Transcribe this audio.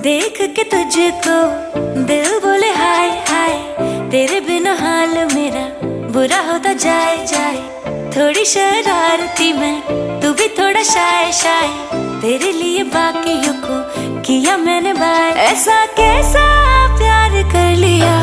देख के तुझको दिल बोले हाय हाय, तेरे बिना हाल मेरा बुरा होता जाए जाए। थोड़ी शरारती मैं, तू भी थोड़ा शाय शाय, तेरे लिए बाकियों को किया मैंने बाय। ऐसा कैसा प्यार कर लिया